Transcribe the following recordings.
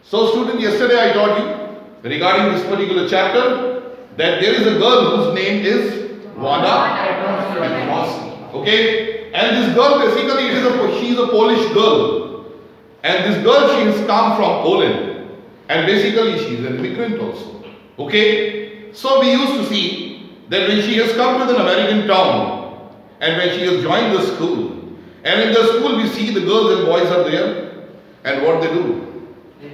So student, yesterday I taught you regarding this particular chapter that there is a girl whose name is Wanda Petronowski. Okay? And this girl basically she is a Polish girl. And this girl, she has come from Poland. And basically she is an immigrant also. Okay? So we used to see that when she has come to an American town and when she has joined the school, and in the school we see the girls and boys are there, and what they do?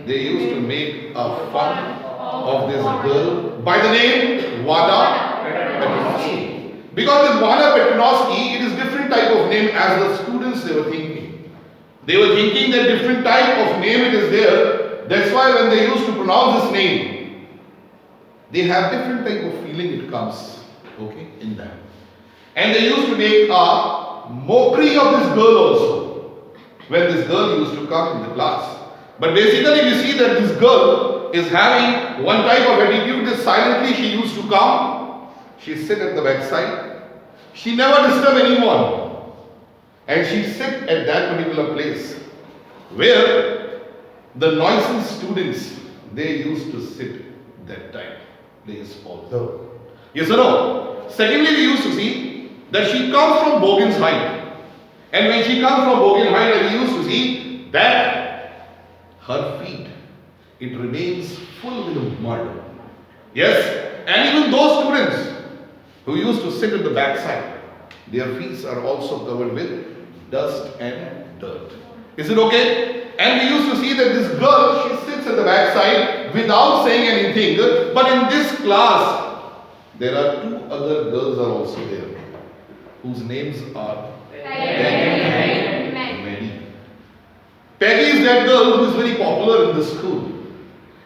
They used to make a fun of this girl by the name Wanda Petronowski. Because this Wanda Petronowski, it is different type of name as the students they were thinking. They were thinking that different type of name it is there. That's why when they used to pronounce this name, they have different type of feeling it comes, okay, in them. And they used to make a mockery of this girl also when this girl used to come in the class. But basically we see that this girl is having one type of attitude that silently she used to come, she sit at the backside, she never disturb anyone, and she sit at that particular place where the noisy students, they used to sit that time, place also. Yes or no? Secondly, we used to see that she comes from Bogan's Height, and when she comes from Bogan Height, we used to see that her feet, it remains full with mud. Yes, and even those students who used to sit at the backside, their feet are also covered with dust and dirt. Is it okay? And we used to see that this girl, she sits at the backside without saying anything. But in this class, there are two other girls are also there, whose names are Peggy and Maddie. Peggy is that girl who is very popular in the school.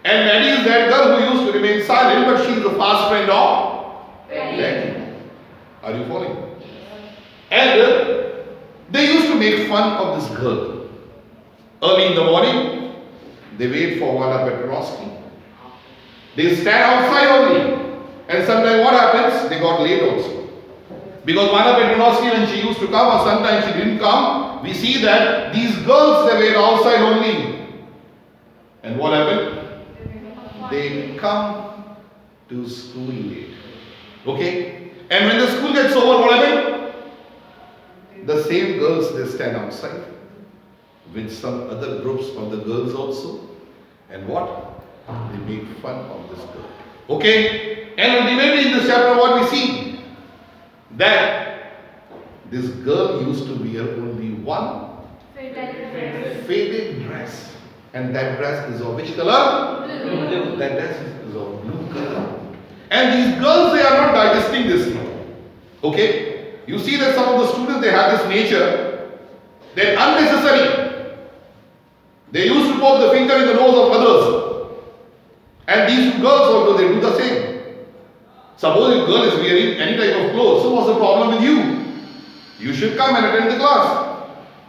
And Maddie is that girl who used to remain silent, but she is a fast friend of Peggy. Are you following? And they used to make fun of this girl. Early in the morning, they wait for Wanda Petronowski. They stand outside only. And sometimes what happens? They got late also. Because Wanda Petronowski, when she used to come, or sometimes she didn't come, we see that these girls, they wait outside only. And what happened? They come to school late. Okay? And when the school gets over, what happened? The same girls, they stand outside with some other groups of the girls also. And what? They make fun of this girl. Okay? And ultimately in this chapter, what we see? That this girl used to wear only one faded dress. And that dress is of which color? Blue. That dress is of blue color. And these girls, they are not digesting this thing. Okay? You see that some of the students, they have this nature that unnecessary. They used to poke the finger in the nose of others. And these girls also, they do the same. Suppose if girl is wearing any type of clothes, so what's the problem with you? You should come and attend the class.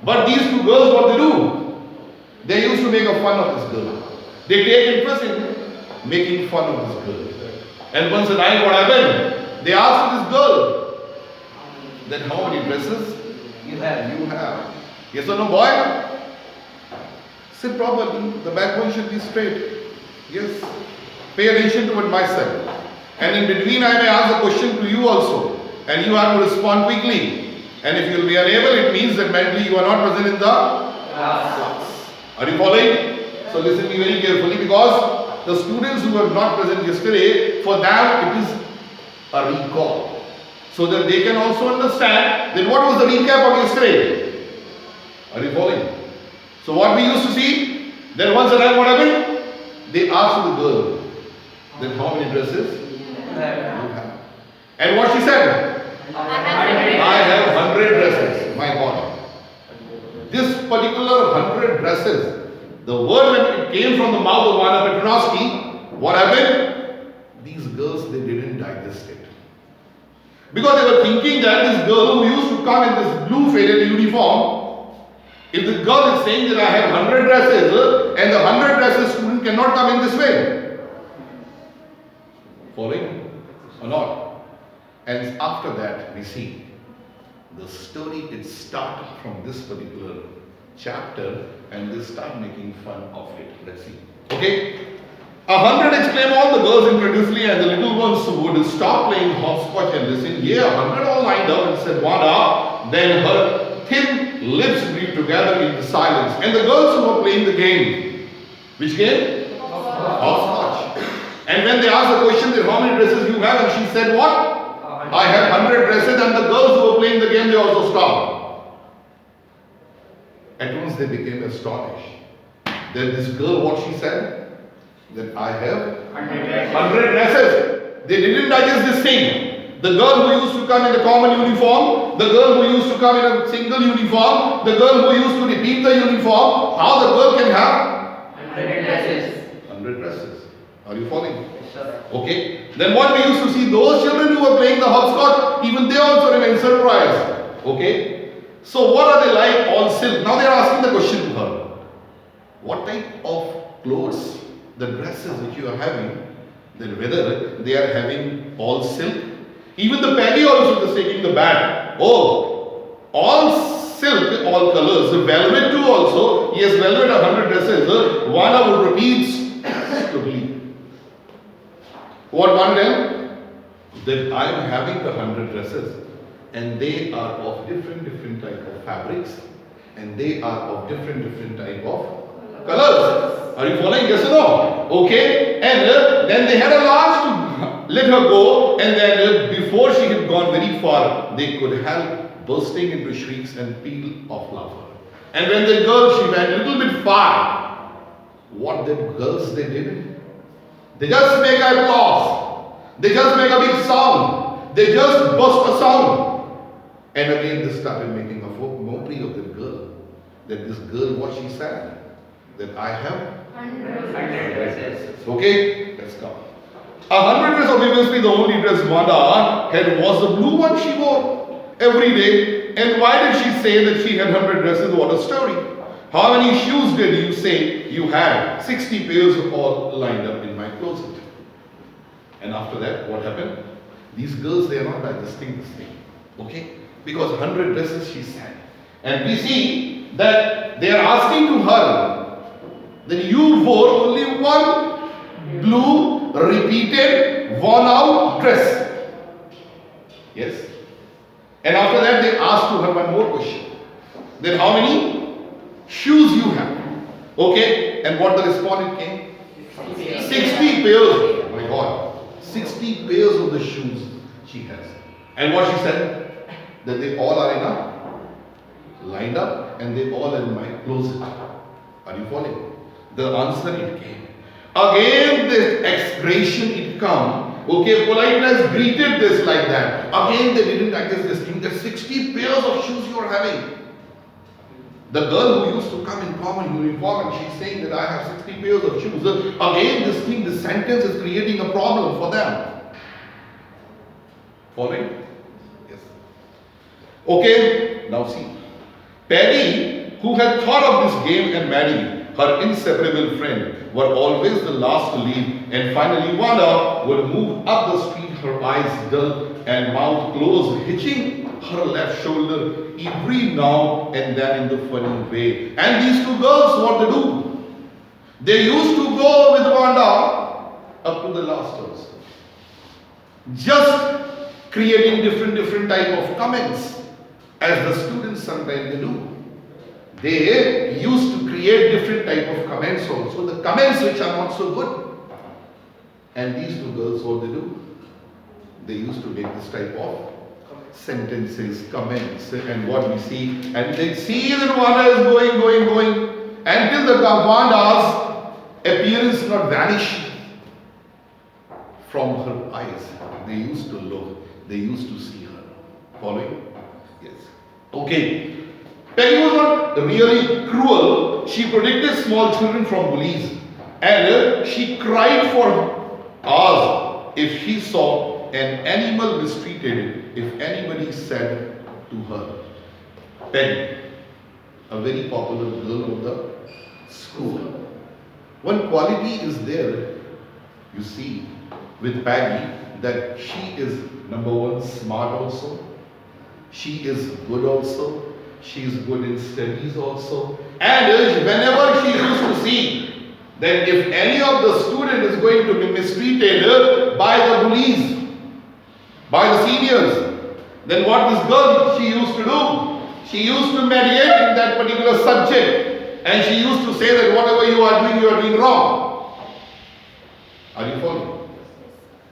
But these two girls, what they do? They used to make a fun of this girl. They take interest in making fun of this girl. And once a night, what happened? They asked this girl, that how many dresses you have? Yes or no, boy? Sit properly. The backbone should be straight. Yes. Pay attention to it myself. And in between, I may ask a question to you also. And you have to respond quickly. And if you will be unable, it means that mentally you are not present in the class. Are you following? So listen to me very carefully, because the students who were not present yesterday, for them it is a recall. So that they can also understand that what was the recap of yesterday. Are you following? So what we used to see, then once a time what happened? They asked the girl, then how many dresses you have? And what she said? I have 100 dresses. My God. This particular 100 dresses, the word when it came from the mouth of Wanda Petronowski, what happened? These girls, they didn't digest it. Because they were thinking that this girl who used to come in this blue faded uniform, if the girl is saying that I have 100 dresses, and the 100 dresses student cannot come in this way. Following or not? And after that, we see the story, it started from this particular chapter and they start making fun of it. Let's see. Okay? 100 exclaim all the girls incredulously, and the little ones would stop playing hopscotch and listen. Yeah, 100 all lined up and said, Wanda. Then her thin lips breathed together in the silence. And the girls who were playing the game, which game? Hopscotch. And when they asked the question, how many dresses you have, and she said, what? I have 100 dresses. And the girls who were playing the game, they also stopped. At once they became astonished. Then this girl, what she said? That I have 100 dresses. They didn't digest this thing. The girl who used to come in a common uniform, the girl who used to come in a single uniform, the girl who used to repeat the uniform, how the girl can have 100 dresses. 100 dresses. Are you following? Okay. Then what we used to see, those children who were playing the hopscotch, even they also remain surprised. Okay. So what are they like? All silk. Now they are asking the question to her. What type of clothes, the dresses which you are having, then whether they are having all silk? Even the Peggy also is taking the bag. Oh, all silk, all colors. The velvet too also. Yes, velvet 100 dresses. Wanda would repeat stupidly. What one them? That I am having the 100 dresses, and they are of different type of fabrics, and they are of different type of colors. Are you following? Yes or no? Okay. And then they had a large to let her go, and then before she had gone very far, they could help bursting into shrieks and peal of laughter. And when the girl, she went a little bit far, what the girls they did? They just make applause. They just make a big sound. They just burst a sound. And again they started making a mockery of the girl. That this girl, what she said? That I have 100 dresses. Okay, let's go. 100 dresses, obviously the only dress Wanda had was the blue one she wore every day. And why did she say that she had 100 dresses? What a story. How many shoes did you say you had? 60 pairs all lined up in my closet. And after that, what happened? These girls, they are not digesting this thing. Okay? Because 100 dresses she said. And we see that they are asking to her that you wore only one blue, repeated, worn out dress. Yes? And after that, they asked to her one more question. Then how many shoes you have? Okay? And what the respondent came? 60 pairs. Oh my God. 60 pairs of the shoes she has. And what she said? That they all are in a lined up and they all in my closet. Are you following? The answer it came. Again the execration it come. Okay, politeness greeted this like that. Again they didn't digest this thing. The 60 pairs of shoes you are having. The girl who used to come in common uniform and she's saying that I have 60 pairs of shoes. Again this thing, this sentence is creating a problem for them. Following? Yes. Okay, now see. Peggy, who had thought of this game, and Maddie, her inseparable friend, were always the last to leave, and finally Wanda would move up the street, her eyes dull and mouth closed, hitching her left shoulder every now and then in the funny way. And these two girls, what they do? They used to go with Wanda up to the last house, just creating different type of comments, as the students sometimes they do. They used to create different type of comments also, the comments which are not so good. And these two girls, what they do? They used to make this type of sentences, comments, and what we see. And they see that Wanda is going, until the Wanda's appearance not vanish from her eyes. They used to look, they used to see her. Following? Yes. Okay. Peggy was not really cruel. She protected small children from bullies. And she cried for hours if she saw an animal mistreated, if anybody said to her. Peggy, a very popular girl of the school. One quality is there, you see, with Peggy, that she is number one, smart also. She is good also. she is good in studies also. And whenever she used to see that if any of the student is going to be mistreated by the bullies, by the seniors, then what this girl she used to do? She used to mediate in that particular subject, and she used to say that whatever you are doing wrong. Are you following?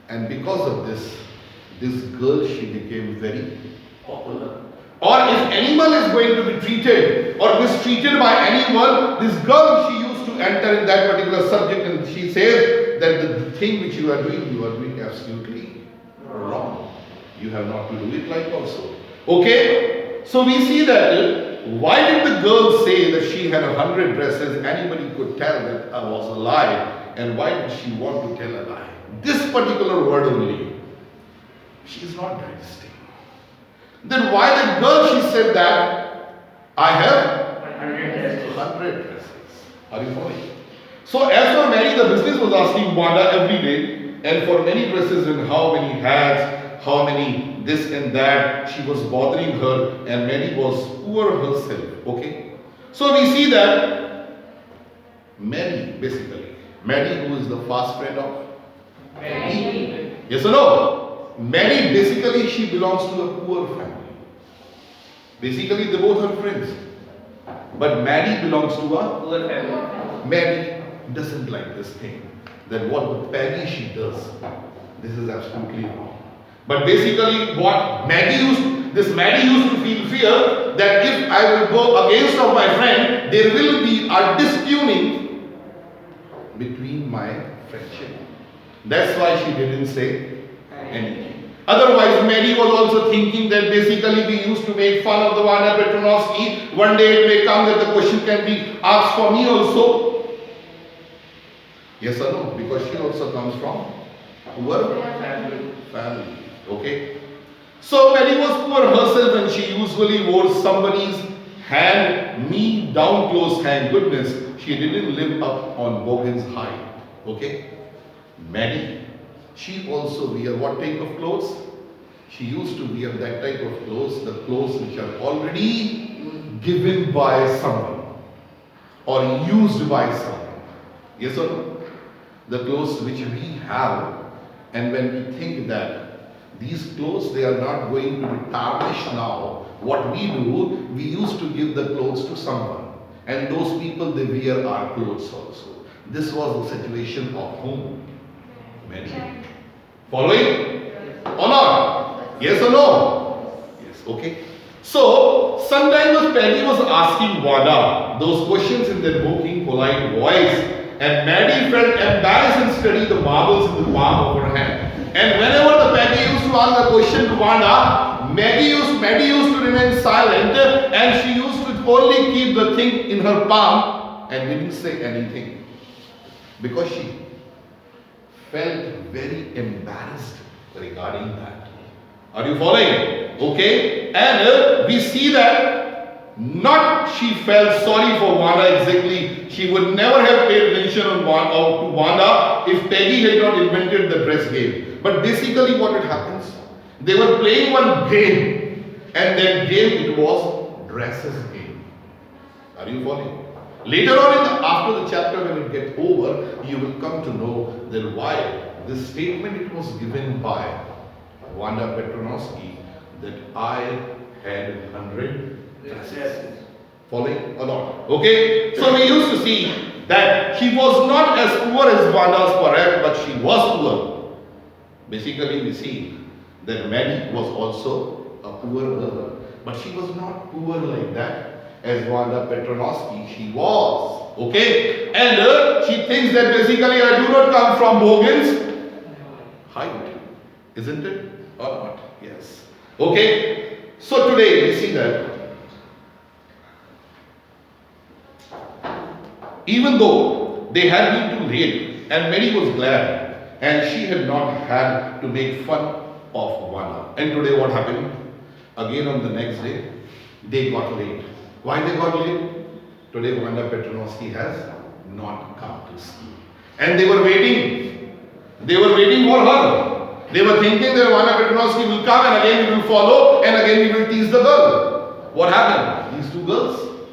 And because of this girl, she became very popular. Or if animal is going to be treated or mistreated by anyone, this girl, she used to enter in that particular subject, and she says that the thing which you are doing absolutely wrong. You have not to do it like also. Okay? So we see that why did the girl say that she had 100 dresses? Anybody could tell that I was a lie. And why did she want to tell a lie? This particular word only. She is not that distinct. Then why the girl she said that I have 100 dresses. Are you following? So as for Mary, the business was asking Wanda every day, and for many dresses and how many hats, how many this and that, she was bothering her, and Mary was poor herself. Okay? So we see that Mary, basically, Mary, who is the fast friend of Mary. Yes or no? Mary, basically, she belongs to a poor family. Basically, they both are friends. But Mary belongs to a Poor family. Mary doesn't like this thing. That what Peggy she does, this is absolutely wrong. But basically, what Maggie used to feel fear that if I will go against of my friend, there will be a disputing between my friendship. That's why she didn't say anything. Otherwise, Mary was also thinking that basically we used to make fun of the Wanda Petronovsky. One day it may come that the question can be asked for me also. Yes or no? Because she also comes from poor family. Okay? So Mary was poor herself, and she usually wore somebody's me down close. Thank goodness she didn't live up on Bogan's height. Okay? Mary, she also wear what type of clothes? She used to wear that type of clothes, the clothes which are already given by someone or used by someone. Yes or no? The clothes which we have, and when we think that these clothes, they are not going to be tarnished now, what we do, we used to give the clothes to someone, and those people, they wear our clothes also. This was the situation of whom? Mary. Following? Or not? Yes or no? Yes, okay. So, sometimes Peggy was asking Wanda those questions in their mocking, polite voice, and Maddie felt embarrassed and studied the marbles in the palm of her hand. And whenever the Peggy used to ask the question to Wanda, Maddie used to remain silent, and she used to only keep the thing in her palm and didn't say anything. Because she felt very embarrassed regarding that. Are you following? Okay? And we see that not she felt sorry for Wanda exactly. She would never have paid attention to Wanda if Peggy had not invented the dress game. But basically what happens? They were playing one game, and that game it was dresses game. Are you following? Later on after the chapter when it gets over, you will come to know that why this statement it was given by Wanda Petronovsky that I had 100 dresses. Following or not? Okay? So we used to see that she was not as poor as Wanda's correct, but she was poor. Basically we see that Mary was also a poor girl, but she was not poor like that as Wanda Petronovsky she was. Okay? And she thinks that basically I do not come from Bogan's height. Isn't it? Or not? Yes. Okay? So today we see that even though they had been too late, and Mary was glad, and she had not had to make fun of Wanda. And today what happened? Again on the next day, they got late. Why they got late? Today Wanda Petronovsky has not come to school. And they were waiting. They were waiting for her. They were thinking that Wanda Petronovsky will come and again we will follow and again we will tease the girl. What happened? girls,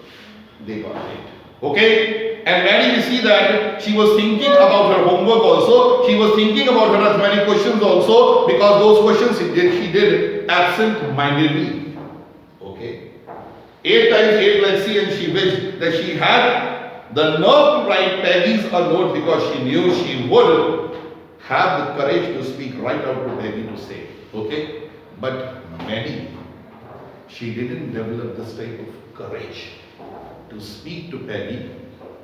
they got late. Okay? And Mary, we see that she was thinking about her homework also. She was thinking about her arithmetic questions also, because those questions she did absent-mindedly. Okay? 8 times 8, let's see, and she wished that she had the nerve to write Peggy's a note, because she knew she would have the courage to speak right out to Peggy to say. Okay? But Mary, she didn't develop this type of courage to speak to Peggy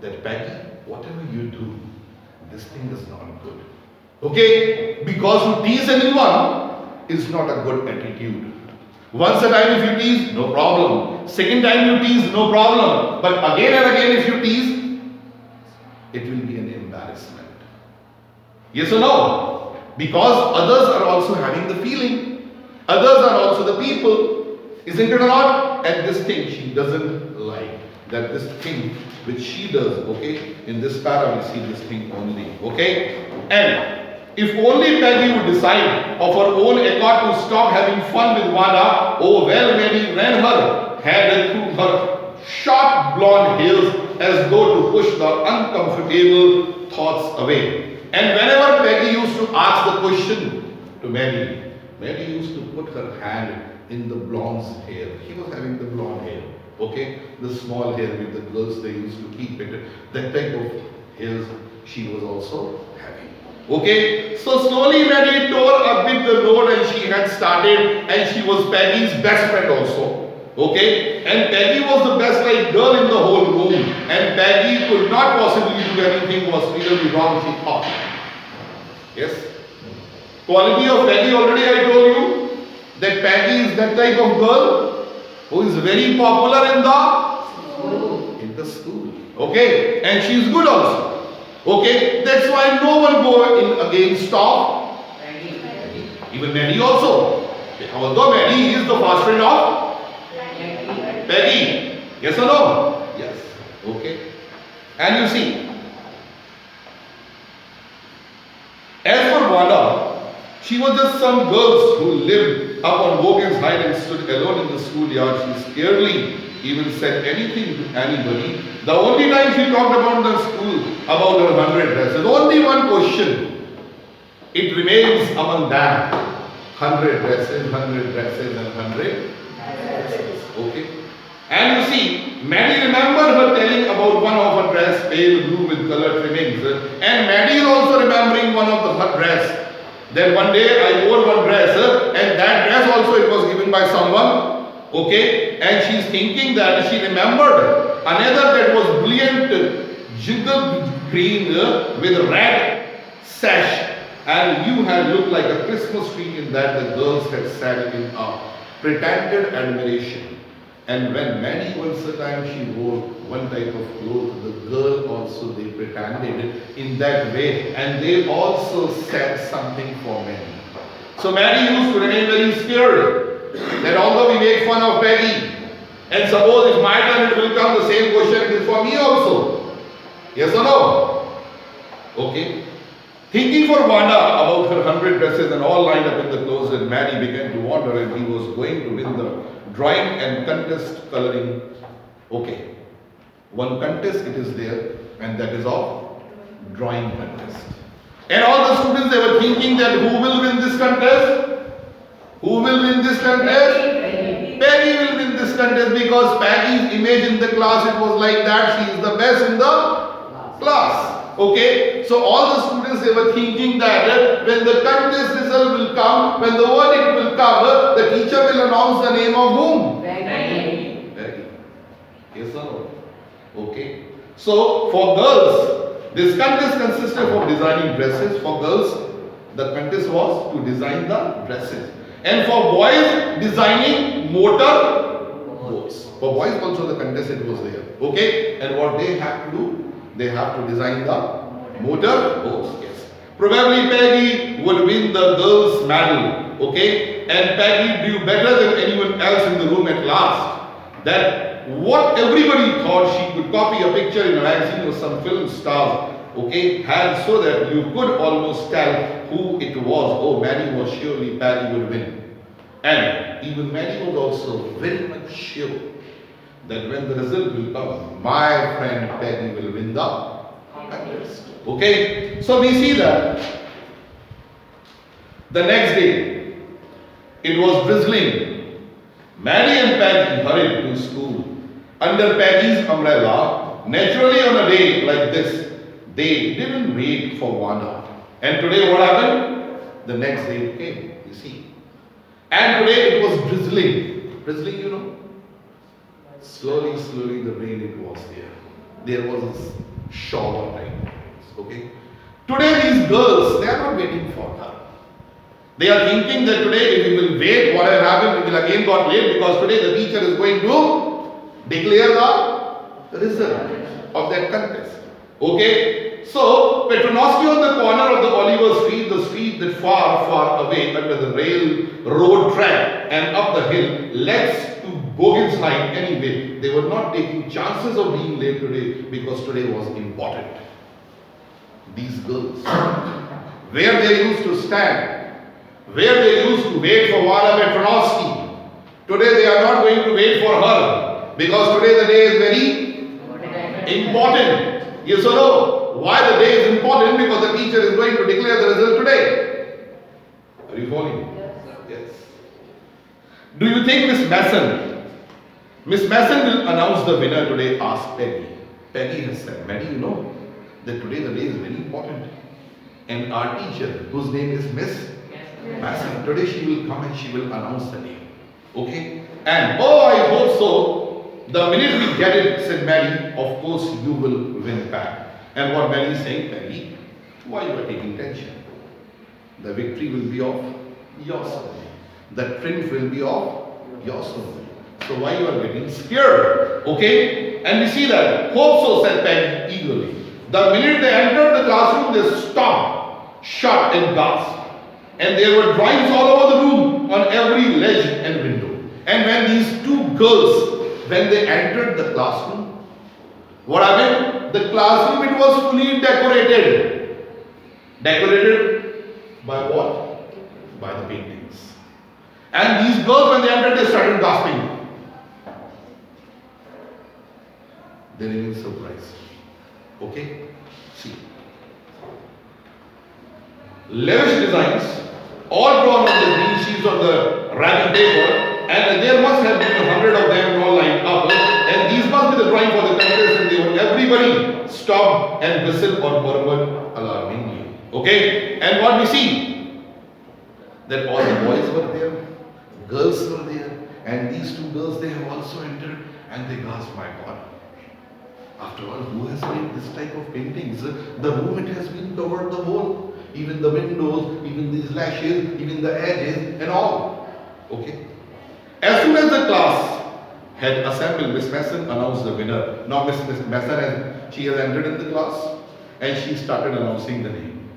that, Peggy, whatever you do, this thing is not good. Okay? Because to tease anyone is not a good attitude. Once a time if you tease, no problem. Second time you tease, no problem. But again and again if you tease, it will be an embarrassment. Yes or no? Because others are also having the feeling. Others are also the people. Isn't it or not? And this thing she doesn't like. That this thing which she does, okay? In this para we see this thing only, okay? And if only Peggy would decide of her own accord to stop having fun with Wanda, oh well, Mary ran her hand through her short blonde hairs as though to push the uncomfortable thoughts away. And whenever Peggy used to ask the question to Mary, Mary used to put her hand in the blonde's hair. She was having the blonde hair. Okay, the small hair with the girls, they used to keep it. That type of hairs she was also having. Okay, so slowly Mary tore a bit the load, and she had started, and she was Peggy's best friend also. Okay, and Peggy was the best like girl in the whole room, and Peggy could not possibly do anything was really wrong, she thought. Yes, quality of Peggy already I told you that Peggy is that type of girl who is very popular in the school. Okay, and she is good also. Okay, that's why no one go in against of even Mary also. Although Mary is the fast friend of Peggy. Yes or no? Yes. Okay. And you see, as for Wanda, she was just some girls who lived up on Wogan's Height and stood alone in the schoolyard. She scarcely even said anything to anybody. The only time she talked about the school, about her 100 dresses, only one question. It remains among them. 100 dresses, 100 dresses, and 100 dresses. Okay. And you see, Maddie remembered her telling about one of her dress, pale blue with colored trimmings. And Maddie is also remembering one of her dress. Then one day I wore one dress, and that dress also it was given by someone. Okay, and she's thinking that she remembered another that was brilliant jiggle green with red sash, and you had looked like a Christmas tree in that. The girls had sat in a pretended admiration. And when Maddie once a time she wore one type of clothes, the girl also they pretended in that way, and they also said something for Maddie. So Maddie used to remain very scared that although we make fun of Peggy, and suppose if my turn it will come, the same question is for me also. Yes or no? Okay. Thinking for Wanda about her 100 dresses and all lined up in the clothes, and Maddie began to wonder if he was going to win the drawing and contest coloring. Okay. One contest it is there, and that is of drawing contest. And all the students, they were thinking that who will win this contest? Who will win this contest? Peggy will win this contest, because Peggy's image in the class, it was like that. She is the best in the class. Okay, so all the students, they were thinking that when the contest result will come, when the verdict will come, the teacher will announce the name of whom? Peggy. Peggy. Yes or no? Okay. So for girls, this contest consisted of designing dresses. For girls, the contest was to design the dresses. And for boys, designing motor boats. For boys also the contest it was there. Okay. And what they have to do? They have to design the motor boats. Yes. Probably Peggy would win the girls' medal. Okay. And Peggy knew better than anyone else in the room at last that what everybody thought she could copy a picture in a magazine of some film stars. Okay. And so that you could almost tell who it was. Oh, Maddie was surely Peggy would win. And even Maddie was also very much sure that when the result will come, my friend Peggy will win the contest. Okay? So we see that the next day, it was drizzling. Maddie and Peggy hurried to school under Peggy's umbrella. Naturally, on a day like this, they didn't wait for Wanda. And today, what happened? The next day it came, you see. And today it was drizzling. Drizzling, you know. Slowly, the rain it was there. There was a shower time. Okay. Today these girls, they are not waiting for her. They are thinking that today if we will wait, what will happen? We will again got late because today the teacher is going to declare the result of that contest. Okay? So, Petronovsky on the corner of the Oliver Street, the street that far away under the railroad track and up the hill, leads to Bogan's Heights anyway. They were not taking chances of being late today because today was important. These girls, where they used to stand, where they used to wait for Wanda Petronovsky, today they are not going to wait for her because today the day is very important. Yes or no? Why the day is important? Because the teacher is going to declare the result today. Are you following? Yes. Do you think Miss Mason will announce the winner today? Asked Peggy. Peggy has said, Maddie, you know that today the day is very important. And our teacher, whose name is Miss Mason, today she will come and she will announce the name. Okay? And oh, I hope so. The minute we get it, said Maddie, of course you will win back. And what Maddie is saying, Peggy, why you are taking tension? The victory will be of your side. The triumph will be of your side. So why you are getting scared? Okay? And we see that. Hope so, said Peggy eagerly. The minute they entered the classroom, they stopped, shut and gasped. And there were drawings all over the room, on every ledge and window. And when these two girls, when they entered the classroom, what happened? The classroom, it was fully decorated. Decorated by what? By the paintings. And these girls, when they entered, they started gasping. They remained surprised. Okay? See. Lavish designs, all drawn on the green sheets of the wrapping paper, and there must have been 100 of them all lined up. And these must be the drawing for the contest, and they were, everybody stopped and whistled or murmured alarmingly. Okay? And what we see? That all the boys were there, girls were there, and these two girls, they have also entered, and they gasped, my God. After all, who has made this type of paintings? The room, it has been covered the whole. Even the windows, even these lashes, even the edges, and all. Okay? As soon as the class had assembled, Miss Mason announced the winner. Now Miss Mason, she has entered in the class, and she started announcing the name.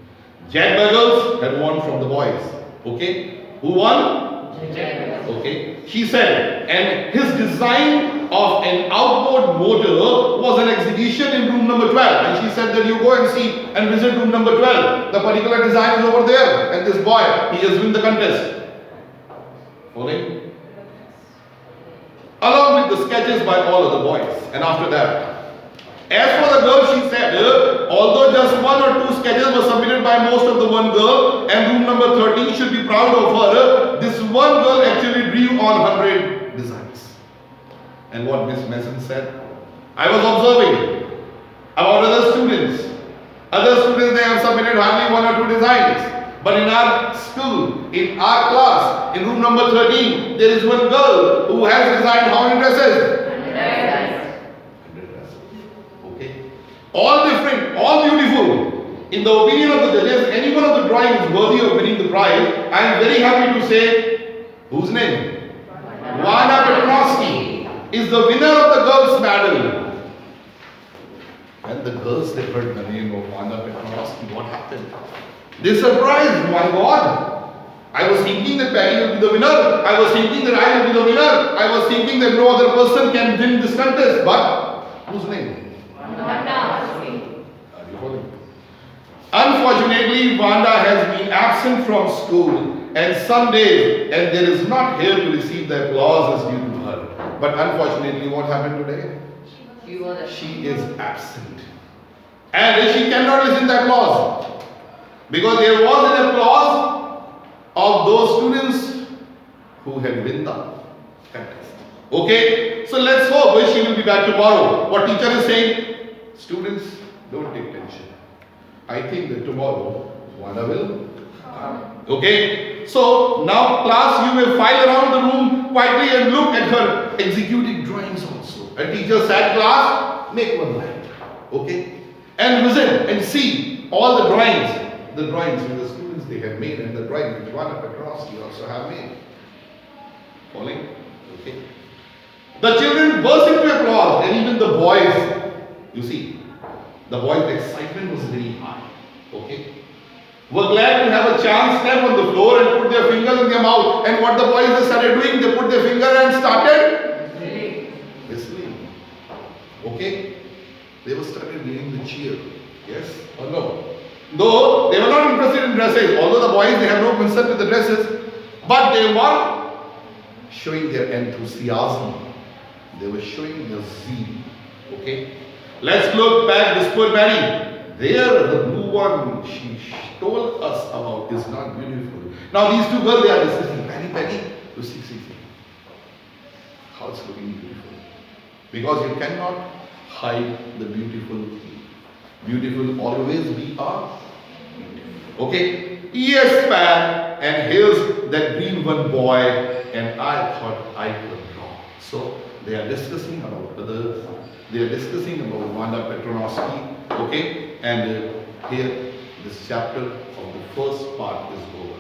Jack Buggles had won from the boys. Okay? Who won? Okay. She said, and his design of an outboard motor was an exhibition in room number 12. And she said that you go and see and visit room number 12. The particular design is over there. And this boy, he has won the contest. Following? Along with the sketches by all of the boys. And after that, as for the girl, she said, although just one or two sketches were submitted by most of the one girl, and room number 13 should be proud of her, this one girl actually drew on 100 designs. And what Miss Mason said, I was observing about other students. Other students, they have submitted hardly one or two designs. But in our school, in our class, in room number 13, there is one girl who has designed how many dresses? 100 dresses. Okay. All different, all beautiful. In the opinion of the judges, any one of the drawings is worthy of winning the prize. I am very happy to say, whose name? Wanda Petronovsky is the winner of the girls' medal. And the girls, they heard the name of Wanda Petronovsky. What happened? They surprised, my God. I was thinking that Peggy will be the winner. I was thinking that I will be the winner. I was thinking that no other person can win this contest. But, whose name? Wanda. Unfortunately, Wanda has been absent from school and some days, and there is not here to receive the applause as due to her. But unfortunately, what happened today? She was She is absent. And she cannot listen to applause. Because there was an applause of those students who had won the contest. Okay? So let's hope she will be back tomorrow. What teacher is saying? Students, don't take tension. I think that tomorrow Wanda will come. Okay? So now class, you may file around the room quietly and look at her executing drawings also. And teacher said, class, make one line. Okay? And listen and see all the drawings which the students they have made, and the drawing which Wanda Petrovsky also have made. Following? Okay. The children burst into applause, and even the boys, you see, the boys' excitement was very high. Okay. Were glad to have a chance step on the floor and put their fingers in their mouth. And what the boys they started doing, they put their finger and started whistling. Okay. They were started giving the cheer. Yes or no? Though they were not interested in dresses, although the boys they have no concern with the dresses, but they were showing their enthusiasm. They were showing their zeal. Okay? Let's look back this poor Mary. There, the blue one she told us about is not beautiful. Now these two girls they are discussing. Penny, you see. How it's looking beautiful. Because you cannot hide the beautiful thing. Beautiful always be a okay? Yes, Pan. And here's that green one boy, and I thought I could draw. So they are discussing about others. They are discussing about Wanda Petrovsky. Okay? And here this chapter of the first part is over.